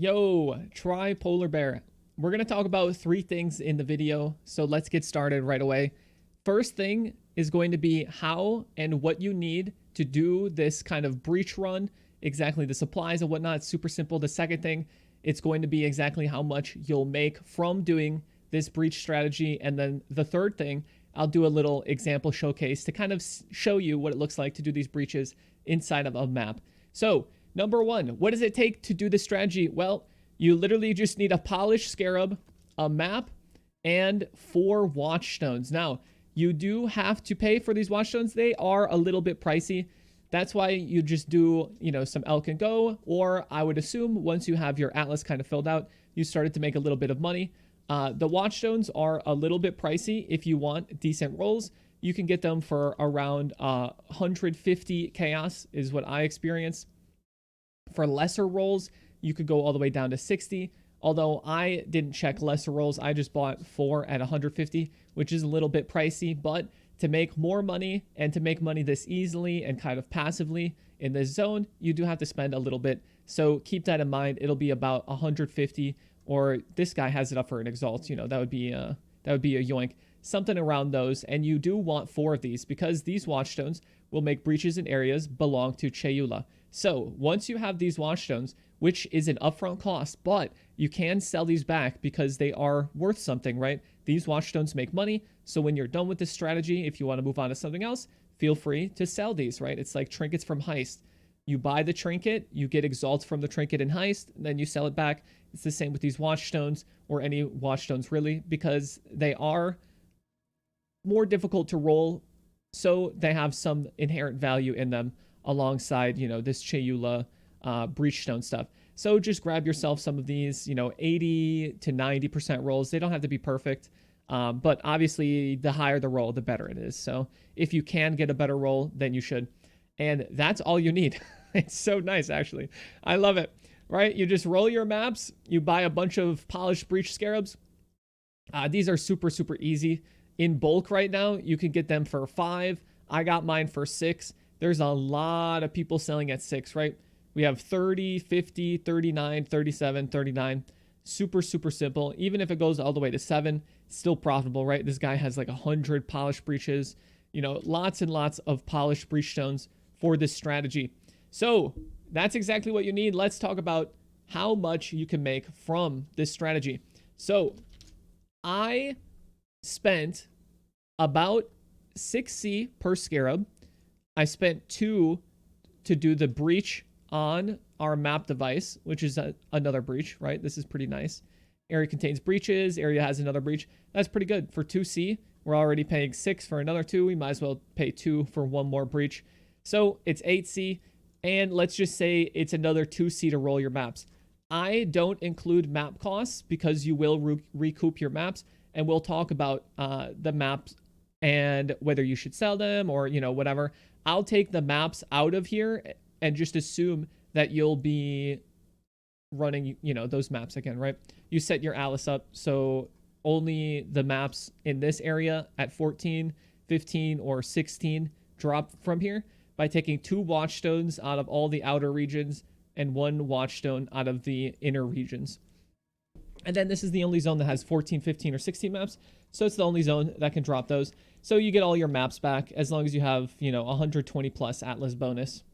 Yo, Polar Bear. We're going to talk about three things in the video, so let's get started right away. First thing is going to be how and what you need to do this kind of breach run, exactly the supplies and whatnot. It's super simple. The second thing, it's going to be exactly how much you'll make from doing this breach strategy. And then the third thing, I'll do a little example showcase to kind of show you what it looks like to do these breaches inside of a map. So, number one, what does it take to do this strategy? Well, you literally just need a polished Scarab, a map, and 4 Watchstones. Now, you do have to pay for these Watchstones. They are a little bit pricey. That's why you just do, some Elk and Go, or I would assume once you have your Atlas kind of filled out, you started to make a little bit of money. The Watchstones are a little bit pricey. If you want decent rolls, you can get them for around 150 chaos is what I experienced. For lesser rolls, you could go all the way down to 60. Although I didn't check lesser rolls, I just bought 4 at 150, which is a little bit pricey. But to make more money and to make money this easily and kind of passively in this zone, you do have to spend a little bit. So keep that in mind. It'll be about 150, or this guy has it up for an Exalts. That would be a yoink. Something around those. And you do want 4 of these because these Watchstones will make breaches in areas belong to Chayula. So once you have these Watchstones, which is an upfront cost, but you can sell these back because they are worth something, right? These Watchstones make money. So when you're done with this strategy, if you want to move on to something else, feel free to sell these, right? It's like trinkets from Heist. You buy the trinket, you get Exalts from the trinket in Heist, then you sell it back. It's the same with these Watchstones, or any Watchstones really, because they are more difficult to roll, so they have some inherent value in them alongside, this Chayula Breachstone stuff. So just grab yourself some of these, 80 to 90% rolls. They don't have to be perfect, but obviously the higher the roll, the better it is. So if you can get a better roll, then you should. And that's all you need. It's so nice, actually. I love it, right? You just roll your maps. You buy a bunch of polished breach scarabs. These are super, super easy. In bulk right now, you can get them for 5. I got mine for 6. There's a lot of people selling at 6, right? We have 30, 50, 39, 37, 39. Super, super simple. Even if it goes all the way to 7, still profitable, right? This guy has like 100 polished breaches. Lots and lots of polished breach stones for this strategy. So that's exactly what you need. Let's talk about how much you can make from this strategy. So I spent about 6C per Scarab. I spent 2 to do the breach on our map device, which is another breach, right? This is pretty nice. Area contains breaches. Area has another breach. That's pretty good. For 2C, we're already paying 6 for another 2. We might as well pay 2 for one more breach. So it's 8C, and let's just say it's another 2C to roll your maps. I don't include map costs because you will recoup your maps, and we'll talk about the maps and whether you should sell them or, whatever. I'll take the maps out of here and just assume that you'll be running, those maps again, right? You set your Atlas up so only the maps in this area at 14, 15, or 16 drop from here by taking 2 Watchstones out of all the outer regions and 1 Watchstone out of the inner regions. And then this is the only zone that has 14, 15, or 16 maps. So it's the only zone that can drop those. So you get all your maps back as long as you have, 120 plus Atlas bonus.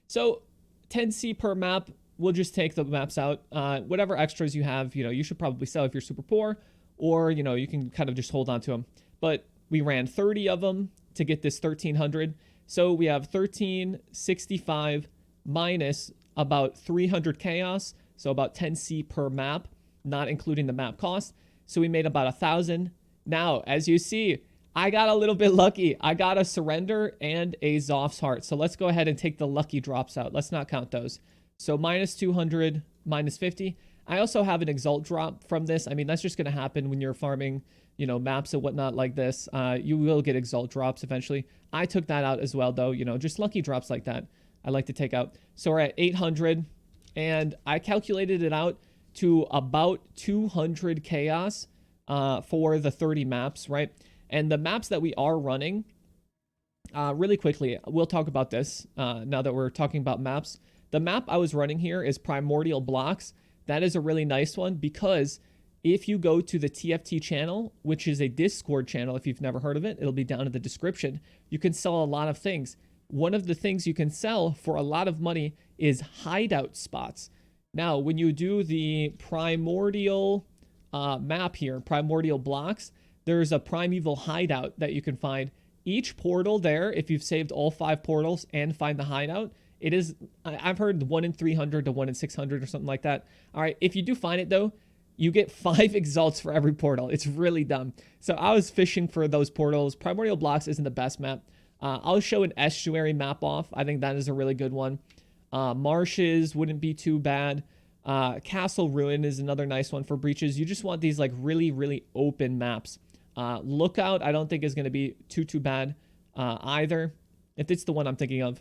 So 10C per map, we'll just take the maps out. Whatever extras you have, you should probably sell if you're super poor, or, you can kind of just hold on to them. But we ran 30 of them to get this 1300. So we have 1365 minus about 300 chaos. So about 10C per map, not including the map cost. So we made about 1,000. Now, as you see, I got a little bit lucky. I got a surrender and a Zoph's heart. So let's go ahead and take the lucky drops out. Let's not count those. So minus 200, minus 50. I also have an Exalt drop from this. I mean, that's just going to happen when you're farming, maps and whatnot like this. You will get Exalt drops eventually. I took that out as well, though. Just lucky drops like that I like to take out. So we're at 800, and I calculated it out to about 200 chaos for the 30 maps, right? And the maps that we are running, really quickly, we'll talk about this now that we're talking about maps. The map I was running here is Primordial Blocks. that is a really nice one, because if you go to the TFT channel, which is a Discord channel, if you've never heard of it, it'll be down in the description. You can sell a lot of things. One of the things you can sell for a lot of money is hideout spots. Now, when you do the primordial map here, primordial blocks, there's a primeval hideout that you can find. Each portal there, if you've saved all 5 portals and find the hideout, it is, I've heard 1 in 300 to 1 in 600 or something like that. All right, if you do find it though, you get 5 exalts for every portal. It's really dumb. So I was fishing for those portals. Primordial blocks isn't the best map. I'll show an estuary map off. I think that is a really good one. Marshes wouldn't be too bad. Castle Ruin is another nice one for breaches. You just want these like really, really open maps. Lookout, I don't think is going to be too bad either, if it's the one I'm thinking of.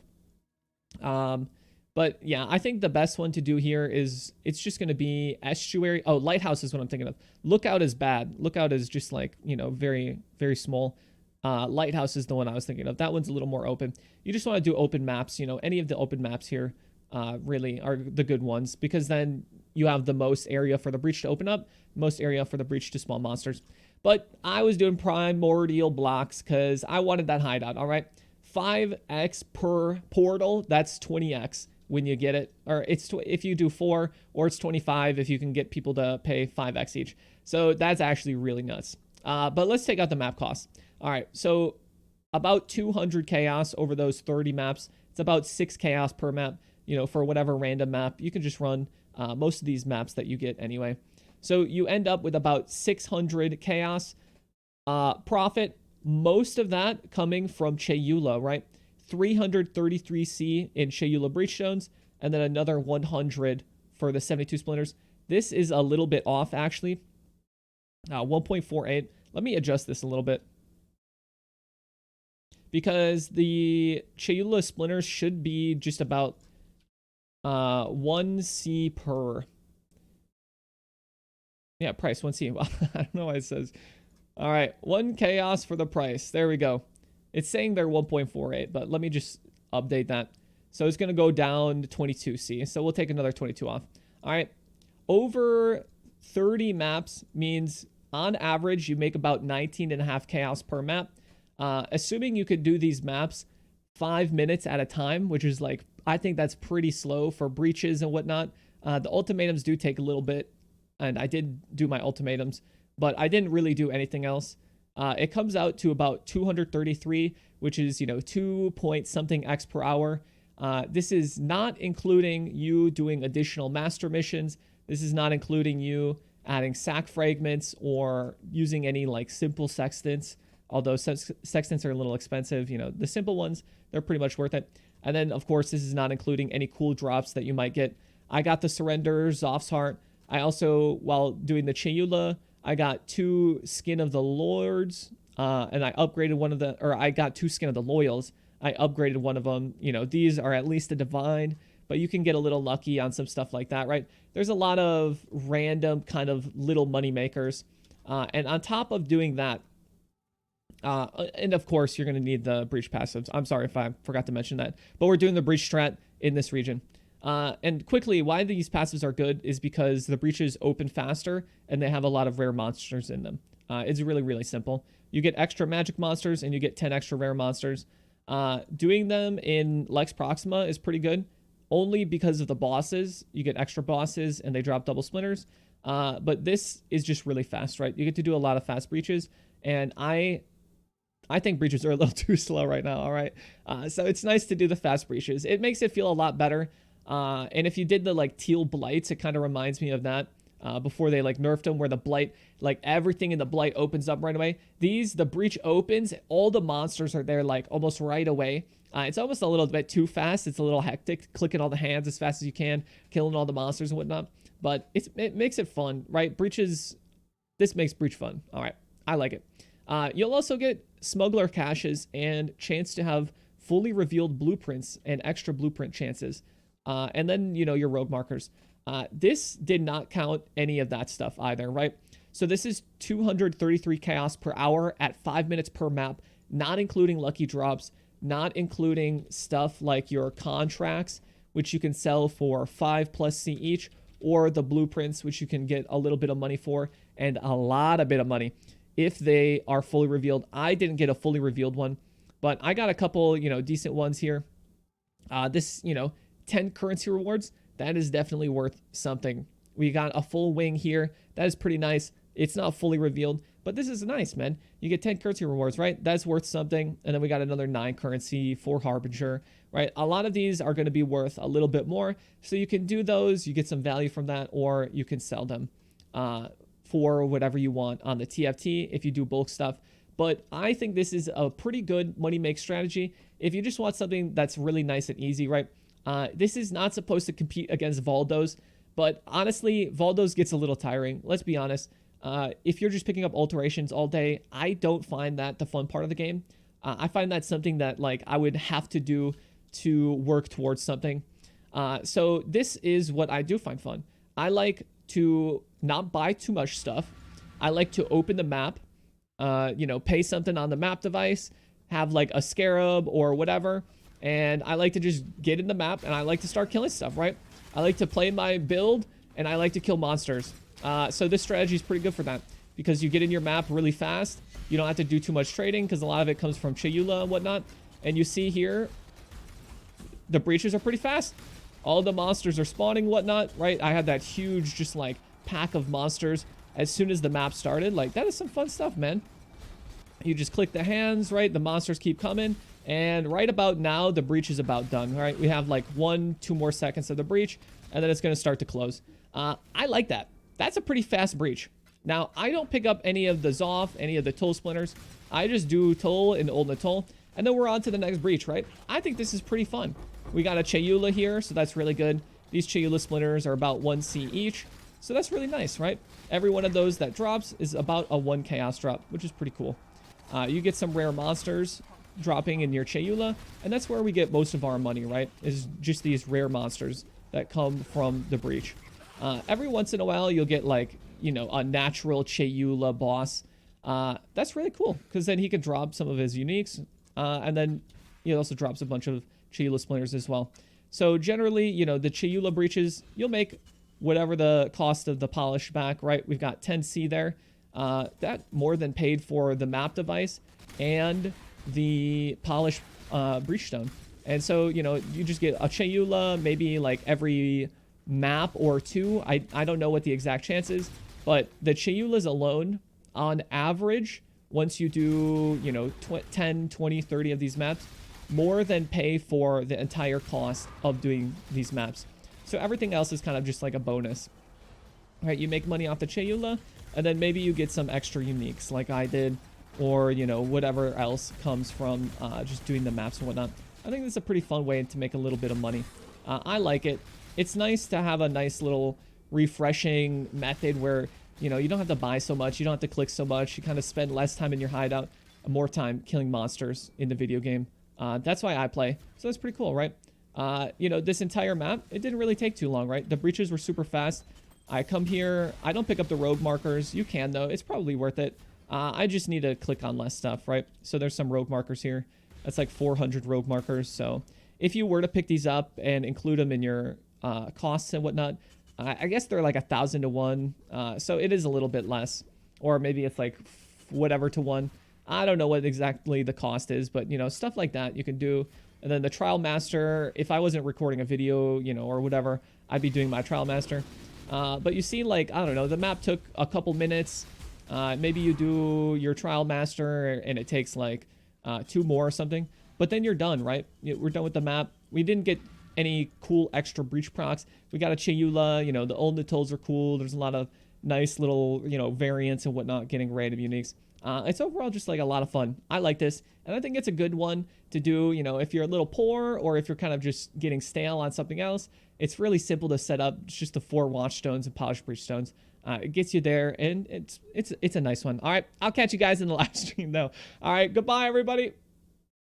But yeah, I think the best one to do here is, it's just going to be estuary. Oh, Lighthouse is what I'm thinking of. Lookout is bad. Lookout is just like, you know, very, very small. Lighthouse is the one I was thinking of. That one's a little more open. You just want to do open maps. You know, any of the open maps here really are the good ones, because then you have the most area for the breach to open up, most area for the breach to spawn monsters. But I was doing primordial blocks because I wanted that hideout. All right, 5x per portal. That's 20x when you get it, or it's if you do 4, or it's 25 if you can get people to pay 5x each. So that's actually really nuts. But let's take out the map cost. All right, so about 200 chaos over those 30 maps. It's about 6 chaos per map. You know, for whatever random map, you can just run most of these maps that you get anyway. So you end up with about 600 chaos profit. Most of that coming from Chayula, right? 333C in Chayula Breachstones, and then another 100 for the 72 splinters. This is a little bit off, actually. 1.48. Let me adjust this a little bit, because the Chayula splinters should be just about 1C per. Yeah, price 1C. Well, I don't know why it says. All right, 1 chaos for the price. There we go. It's saying they're 1.48, but let me just update that. So it's going to go down to 22C. So we'll take another 22 off. All right. Over 30 maps means on average you make about 19.5 chaos per map. Assuming you could do these maps 5 minutes at a time, which is like, I think that's pretty slow for breaches and whatnot. The ultimatums do take a little bit, and I did do my ultimatums, but I didn't really do anything else. It comes out to about 233, which is, you know, 2 point something X per hour. This is not including you doing additional master missions. This is not including you adding sack fragments or using any like simple sextants, although sextants are a little expensive. You know, the simple ones, they're pretty much worth it. And then, of course, this is not including any cool drops that you might get. I got the Surrender, Zoph's Heart. I also, while doing the Chayula, I got 2 Skin of the Lords, and I upgraded one of the, or I got 2 Skin of the Loyals. I upgraded one of them. You know, these are at least a divine, but you can get a little lucky on some stuff like that, right? There's a lot of random kind of little money makers. And on top of doing that, and of course, you're going to need the breach passives. I'm sorry if I forgot to mention that, but we're doing the breach strat in this region. And quickly, why these passives are good is because the breaches open faster and they have a lot of rare monsters in them. It's really, really simple. You get extra magic monsters and you get 10 extra rare monsters. Doing them in Lex Proxima is pretty good, only because of the bosses. You get extra bosses and they drop double splinters. But this is just really fast, right? You get to do a lot of fast breaches, and I think breaches are a little too slow right now, all right? So it's nice to do the fast breaches. It makes it feel a lot better. And if you did the like teal blights, it kind of reminds me of that before they like nerfed them, where the blight, like everything in the blight opens up right away. The breach opens, all the monsters are there like almost right away. It's almost a little bit too fast. It's a little hectic, clicking all the hands as fast as you can, killing all the monsters and whatnot. But it makes it fun, right? Breaches, this makes breach fun. All right, I like it. You'll also get smuggler caches and chance to have fully revealed blueprints and extra blueprint chances. And then, you know, your rogue markers. This did not count any of that stuff either, right? So this is 233 chaos per hour at 5 minutes per map, not including lucky drops, not including stuff like your contracts, which you can sell for 5+ C each, or the blueprints, which you can get a little bit of money for, and a lot of bit of money if they are fully revealed. I didn't get a fully revealed one, but I got a couple, decent ones here. This, 10 currency rewards, that is definitely worth something. We got a full wing here. That is pretty nice. It's not fully revealed, but this is nice, man. You get 10 currency rewards, right? That's worth something. And then we got another 9 currency for Harbinger, right? A lot of these are going to be worth a little bit more. So you can do those. You get some value from that, or you can sell them for whatever you want on the TFT if you do bulk stuff. But I think this is a pretty good money make strategy. If you just want something that's really nice and easy, right? This is not supposed to compete against Valdos, but honestly, Valdos gets a little tiring. Let's be honest. If you're just picking up alterations all day, I don't find that the fun part of the game. I find that something that like I would have to do to work towards something. So this is what I do find fun. I like to not buy too much stuff. I like to open the map, pay something on the map device, have like a Scarab or whatever, and I like to just get in the map and I like to start killing stuff, right? I like to play my build and I like to kill monsters. So this strategy is pretty good for that because you get in your map really fast. You don't have to do too much trading because a lot of it comes from Chayula and whatnot. And you see here, the breaches are pretty fast. All the monsters are spawning, whatnot, right? I had that huge, just like pack of monsters as soon as the map started. Like, that is some fun stuff, man. You just click the hands, right? The monsters keep coming. And right about now, the breach is about done, right? We have like 1-2 more seconds of the breach, and then it's going to start to close. I like that. That's a pretty fast breach. Now, I don't pick up any of the Zoff, any of the Toll Splinters. I just do Toll and Old Natol, and then we're on to the next breach, right? I think this is pretty fun. We got a Chayula here, so that's really good. These Chayula Splinters are about 1C each, so that's really nice, right? Every one of those that drops is about a 1 Chaos drop, which is pretty cool. You get some rare monsters dropping in your Chayula, and that's where we get most of our money, right? Is just these rare monsters that come from the breach. Every once in a while, you'll get like, a natural Chayula boss. That's really cool because then he can drop some of his uniques, and then he also drops a bunch of Chayula Splinters as well. So generally, the Chayula breaches, you'll make whatever the cost of the polish back, right? We've got 10C there. That more than paid for the map device and the polish breachstone. And so, you just get a Chayula maybe like every map or 2. I don't know what the exact chance is, but the Chayulas alone, on average, once you do, 10, 20, 30 of these maps, more than pay for the entire cost of doing these maps. So everything else is kind of just like a bonus. All right, you make money off the Chayula, and then maybe you get some extra uniques like I did, or, whatever else comes from just doing the maps and whatnot. I think this is a pretty fun way to make a little bit of money. I like it. It's nice to have a nice little refreshing method where, you don't have to buy so much. You don't have to click so much. You kind of spend less time in your hideout, more time killing monsters in the video game. That's why I play. So that's pretty cool, right? This entire map, it didn't really take too long, right? The breaches were super fast. I come here. I don't pick up the rogue markers. You can, though. It's probably worth it. I just need to click on less stuff, right? So there's some rogue markers here. That's like 400 rogue markers. So if you were to pick these up and include them in your costs and whatnot, I guess they're like 1,000 to 1. So it is a little bit less. Or maybe it's like whatever to 1. I don't know what exactly the cost is, but, stuff like that you can do. And then the Trial Master, if I wasn't recording a video, or whatever, I'd be doing my Trial Master. But you see, like, I don't know, the map took a couple minutes. Maybe you do your Trial Master and it takes like 2 more or something. But then you're done, right? We're done with the map. We didn't get any cool extra breach procs. We got a Chayula, the old Natols are cool. There's a lot of nice little, variants and whatnot getting random uniques. It's overall just like a lot of fun. I like this, and I think it's a good one to do, if you're a little poor or if you're kind of just getting stale on something else. It's really simple to set up. It's just the 4 Watchstones and polished breachstones. It gets you there, and it's a nice one. All right, I'll catch you guys in the live stream though. All right, goodbye everybody.